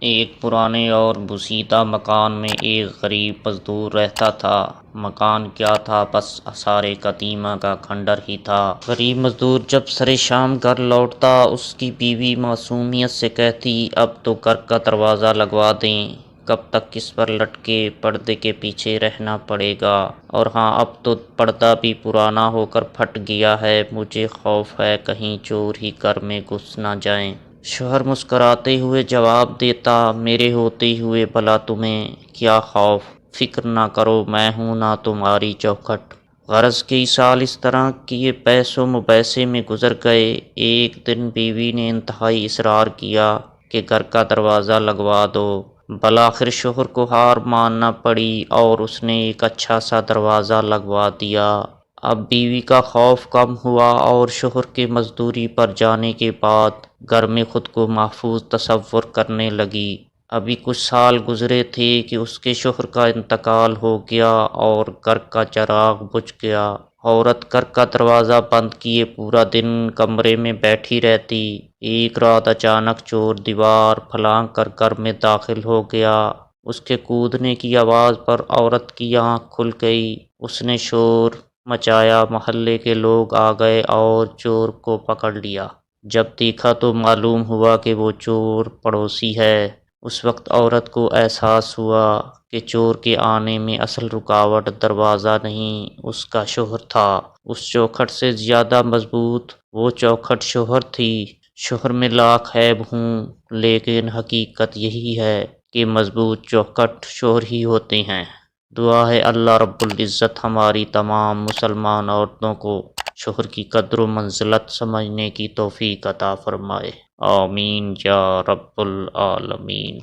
ایک پرانے اور بسیدہ مکان میں ایک غریب مزدور رہتا تھا۔ مکان کیا تھا، بس آثار قدیمہ کا کھنڈر ہی تھا۔ غریب مزدور جب سر شام گھر لوٹتا، اس کی بیوی معصومیت سے کہتی، اب تو گھر کا دروازہ لگوا دیں، کب تک اس پر لٹکے پردے کے پیچھے رہنا پڑے گا، اور ہاں اب تو پردہ بھی پرانا ہو کر پھٹ گیا ہے، مجھے خوف ہے کہیں چور ہی گھر میں گھس نہ جائیں۔ شوہر مسکراتے ہوئے جواب دیتا، میرے ہوتے ہوئے بھلا تمہیں کیا خوف، فکر نہ کرو، میں ہوں نا تمہاری چوکھٹ۔ غرض کئی سال اس طرح کیے بحث و مباحثے میں گزر گئے۔ ایک دن بیوی نے انتہائی اصرار کیا کہ گھر کا دروازہ لگوا دو۔ بالآخر شوہر کو ہار ماننا پڑی اور اس نے ایک اچھا سا دروازہ لگوا دیا۔ اب بیوی کا خوف کم ہوا اور شوہر کے مزدوری پر جانے کے بعد گھر میں خود کو محفوظ تصور کرنے لگی۔ ابھی کچھ سال گزرے تھے کہ اس کے شوہر کا انتقال ہو گیا اور گھر کا چراغ بجھ گیا۔ عورت گھر کا دروازہ بند کیے پورا دن کمرے میں بیٹھی رہتی۔ ایک رات اچانک چور دیوار پھلانگ کر گھر میں داخل ہو گیا۔ اس کے کودنے کی آواز پر عورت کی آنکھ کھل گئی۔ اس نے شور مچایا، محلے کے لوگ آ گئے اور چور کو پکڑ لیا۔ جب دیکھا تو معلوم ہوا کہ وہ چور پڑوسی ہے۔ اس وقت عورت کو احساس ہوا کہ چور کے آنے میں اصل رکاوٹ دروازہ نہیں، اس کا شوہر تھا۔ اس چوکھٹ سے زیادہ مضبوط وہ چوکھٹ شوہر تھی۔ شوہر میں لاکھ عیب ہوں، لیکن حقیقت یہی ہے کہ مضبوط چوکھٹ شوہر ہی ہوتے ہیں۔ دعا ہے اللہ رب العزت ہماری تمام مسلمان عورتوں کو شوہر کی قدر و منزلت سمجھنے کی توفیق عطا فرمائے، آمین یا رب العالمین۔